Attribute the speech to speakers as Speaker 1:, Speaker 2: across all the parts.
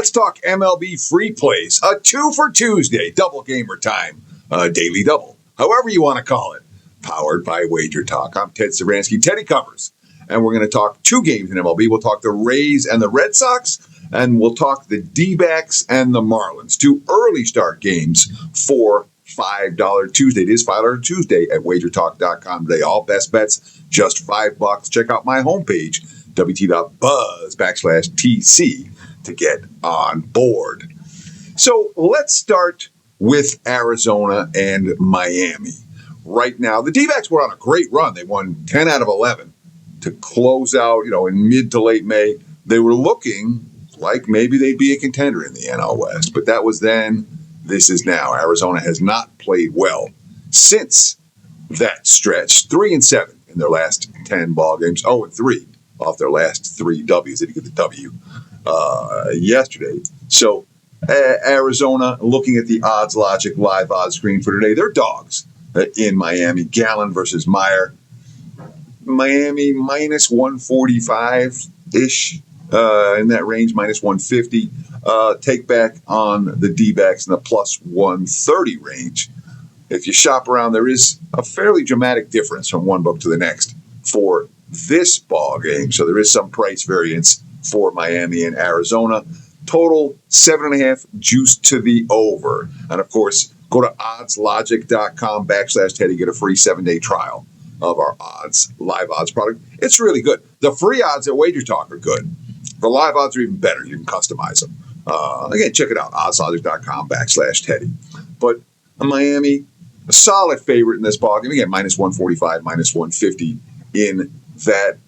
Speaker 1: Let's talk MLB free plays. A 2 for Tuesday, double gamer time, daily double, however you want to call it. Powered by WagerTalk. I'm Ted Saransky. Teddy covers. And we're going to talk 2 games in MLB. We'll talk the Rays and the Red Sox, and we'll talk the D-backs and the Marlins. 2 early start games for $5 Tuesday. It is $5 Tuesday at WagerTalk.com today. All best bets, just $5. Check out my homepage, wt.buzz/TC, to get on board. So let's start with Arizona and Miami. Right now, the D-backs were on a great run. They won 10 out of 11 to close out, in mid to late May. They were looking like maybe they'd be a contender in the NL West, but that was then. This is now. Arizona has not played well since that stretch. 3-7 in their last 10 ball games. 0-3 off their last 3 Ws. They didn't get the W yesterday. So Arizona, looking at the odds logic live odds screen for today, they're dogs in Miami. Gallen versus Meyer. Miami minus 145-ish in that range, minus 150. Take back on the D-backs in the plus 130 range. If you shop around, there is a fairly dramatic difference from one book to the next for this ball game. So there is some price variance for Miami and Arizona. Total 7.5, juice to the over. And of course, go to oddslogic.com/Teddy. Get a free 7-day trial of our live odds product. It's really good. The free odds at WagerTalk are good. The live odds are even better. You can customize them. Again, check it out, oddslogic.com/Teddy. But Miami, a solid favorite in this ballgame. Again, minus 145, minus 150 in that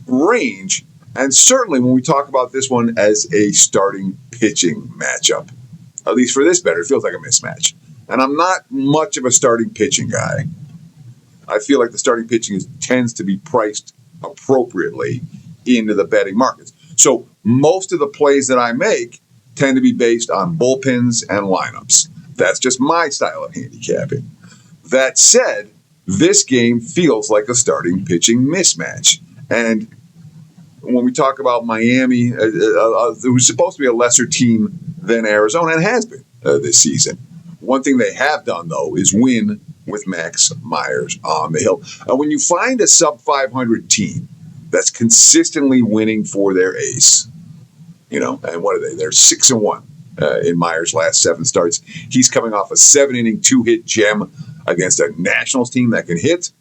Speaker 1: range. And certainly when we talk about this one as a starting pitching matchup, at least for this better, it feels like a mismatch. And I'm not much of a starting pitching guy. I feel like the starting pitching tends to be priced appropriately into the betting markets. So most of the plays that I make tend to be based on bullpens and lineups. That's just my style of handicapping. That said, this game feels like a starting pitching mismatch. And when we talk about Miami, it was supposed to be a lesser team than Arizona, and has been this season. One thing they have done, though, is win with Max Myers on the hill. When you find a sub-500 team that's consistently winning for their ace, and what are they? They're 6-1 in Myers' last 7 starts. He's coming off a 7-inning, 2-hit gem against a Nationals team that can hit.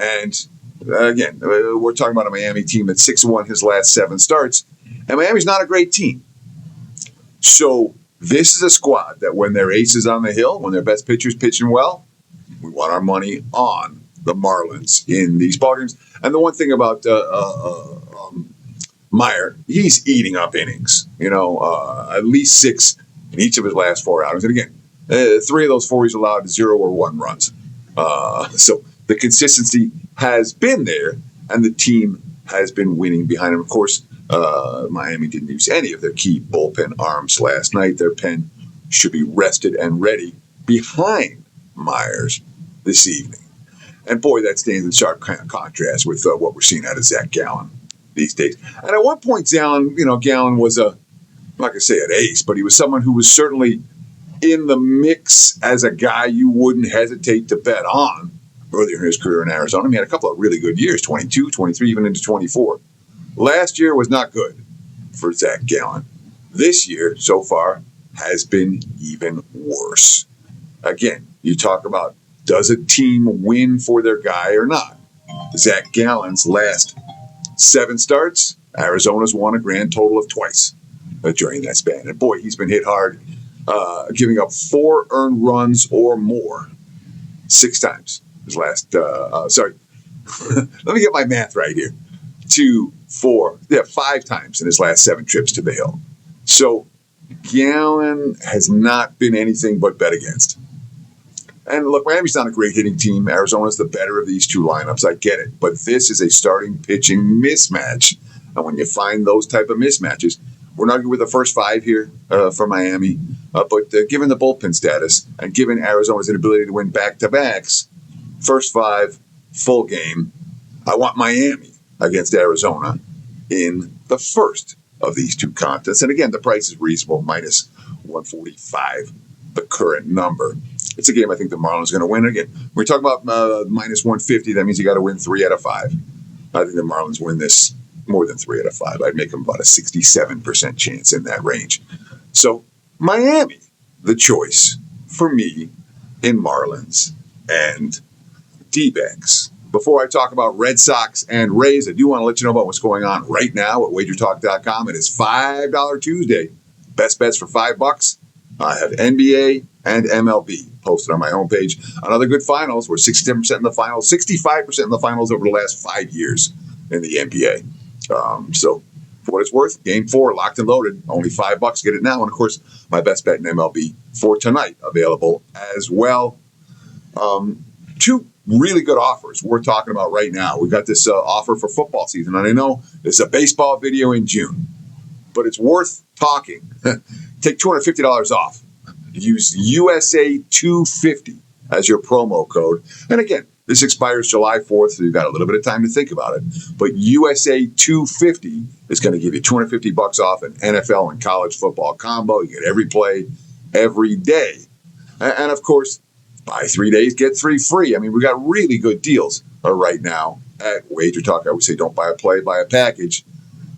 Speaker 1: And again, we're talking about a Miami team that's 6-1 his last 7 starts. And Miami's not a great team. So this is a squad that when their ace is on the hill, when their best pitcher's pitching well, we want our money on the Marlins in these ballgames. And the one thing about Meyer, he's eating up innings, at least 6 in each of his last 4 outings. And again, 3 of those 4 he's allowed 0 or 1 runs. So the consistency has been there, and the team has been winning behind him. Of course, Miami didn't use any of their key bullpen arms last night. Their pen should be rested and ready behind Myers this evening. And boy, that stands in sharp kind of contrast with what we're seeing out of Zach Gallen these days. And at one point, Gallen was I'm not going to say an ace, but he was someone who was certainly in the mix as a guy you wouldn't hesitate to bet on earlier in his career in Arizona. He had a couple of really good years, 22, 23, even into 24. Last year was not good for Zach Gallen. This year, so far, has been even worse. Again, you talk about, does a team win for their guy or not? Zach Gallen's last 7 starts, Arizona's won a grand total of twice during that span. And boy, he's been hit hard, giving up 4 earned runs or more 6 times. His last, let me get my math right here. 2, 4, 5 times in his last 7 trips to the hill. So Gallen has not been anything but bet against. And look, Miami's not a great hitting team. Arizona's the better of these 2 lineups. I get it. But this is a starting pitching mismatch. And when you find those type of mismatches, we're not good with the first 5 here for Miami. But given the bullpen status and given Arizona's inability to win back-to-backs, first 5, full game, I want Miami against Arizona in the first of these two contests. And again, the price is reasonable, minus 145, the current number. It's a game I think the Marlins are going to win. Again, we're talking about minus 150. That means you got to win 3 out of 5. I think the Marlins win this more than 3 out of 5. I'd make them about a 67% chance in that range. So Miami, the choice for me in Marlins and D-backs. Before I talk about Red Sox and Rays, I do want to let you know about what's going on right now at WagerTalk.com. It is $5 Tuesday. Best bets for $5. I have NBA and MLB posted on my homepage. Another good finals. We're 67% in the finals, 65% in the finals over the last 5 years in the NBA. So for what it's worth, Game 4, locked and loaded. Only $5. Get it now. And, of course, my best bet in MLB for tonight available as well. Two really good offers we're talking about right now. We've got this offer for football season. And I know it's a baseball video in June, but it's worth talking. Take $250 off. Use USA 250 as your promo code. And again, this expires July 4th, so you've got a little bit of time to think about it. But USA 250 is going to give you $250 off an NFL and college football combo. You get every play, every day. And of course, buy 3 days, get 3 free. I mean, we got really good deals right now at WagerTalk. I would say don't buy a play, buy a package.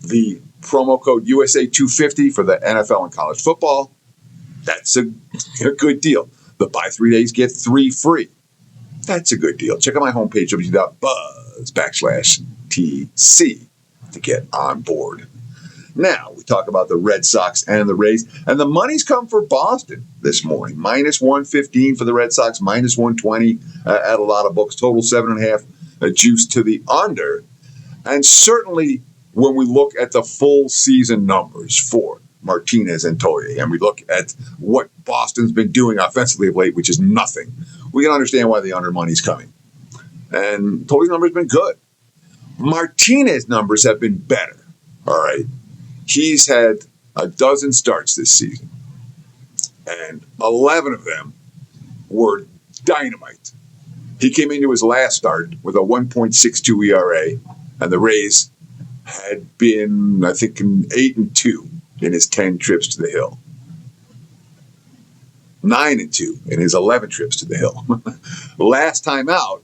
Speaker 1: The promo code USA 250 for the NFL and college football. That's a good deal. The buy 3 days, get 3 free. That's a good deal. Check out my homepage, www.buzz.com/TC to get on board. Now, we talk about the Red Sox and the Rays, and the money's come for Boston this morning. Minus 115 for the Red Sox, minus 120 at a lot of books. Total 7.5 juice to the under. And certainly, when we look at the full season numbers for Martinez and Toye, and we look at what Boston's been doing offensively of late, which is nothing, we can understand why the under money's coming. And Toye's numbers have been good. Martinez numbers have been better. All right. He's had a dozen starts this season, and 11 of them were dynamite. He came into his last start with a 1.62 ERA, and the Rays had been, I think, 8-2 in his 10 trips to the Hill. 9-2 in his 11 trips to the Hill. Last time out,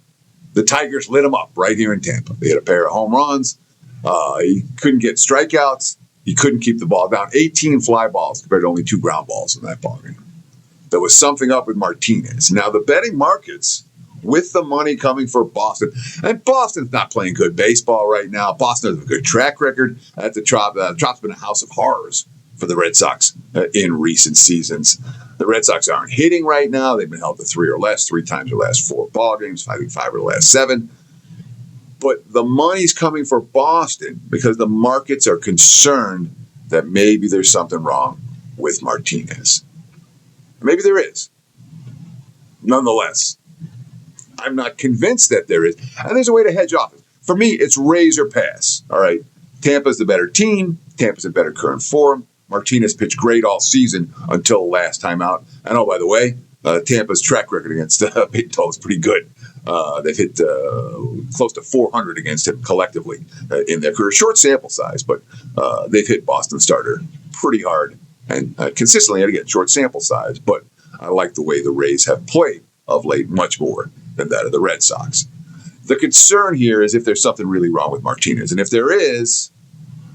Speaker 1: the Tigers lit him up right here in Tampa. They hit a pair of home runs. He couldn't get strikeouts. He couldn't keep the ball down. 18 fly balls compared to only 2 ground balls in that ballgame. There was something up with Martinez. Now, the betting markets, with the money coming for Boston, and Boston's not playing good baseball right now. Boston has a good track record at the Trop. The Trop's been a house of horrors for the Red Sox in recent seasons. The Red Sox aren't hitting right now. They've been held to 3 or less 3 times in the last 4 ball games, I think 5 or the last 7. But the money's coming for Boston because the markets are concerned that maybe there's something wrong with Martinez. Maybe there is. Nonetheless, I'm not convinced that there is. And there's a way to hedge off it. For me, it's raise or pass. All right. Tampa's the better team. Tampa's in better current form. Martinez pitched great all season until last time out. And oh, by the way, Tampa's track record against big total is pretty good. They've hit close to 400 against him collectively in their career. Short sample size, but they've hit Boston starter pretty hard and consistently. And again, short sample size, but I like the way the Rays have played of late much more than that of the Red Sox. The concern here is if there's something really wrong with Martinez. And if there is,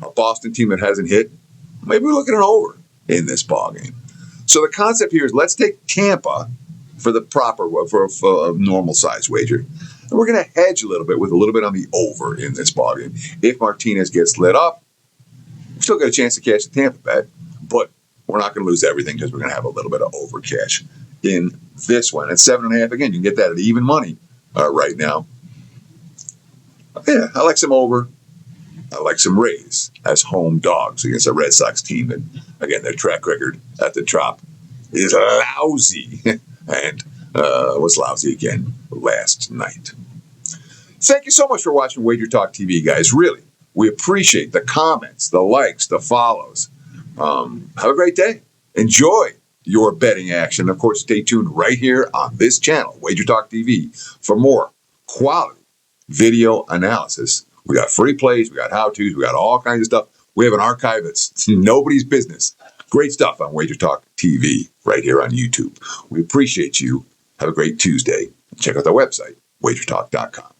Speaker 1: a Boston team that hasn't hit, maybe we're looking at an over in this ballgame. So the concept here is let's take Tampa for the proper, for a normal size wager. And we're going to hedge a little bit with a little bit on the over in this ballgame. If Martinez gets lit up, we still got a chance to cash the Tampa bet, but we're not going to lose everything because we're going to have a little bit of over cash in this one. At 7.5, again, you can get that at even money right now. Yeah, I like some over. I like some Rays as home dogs against a Red Sox team that, again, their track record at the Trop is lousy and was lousy again last night. Thank you so much for watching WagerTalk TV, guys. Really, we appreciate the comments, the likes, the follows. Have a great day. Enjoy your betting action. Of course, stay tuned right here on this channel, WagerTalk TV, for more quality video analysis. We got free plays, we got how-tos, we got all kinds of stuff. We have an archive that's nobody's business. Great stuff on WagerTalk TV right here on YouTube. We appreciate you. Have a great Tuesday. Check out our website, wagertalk.com.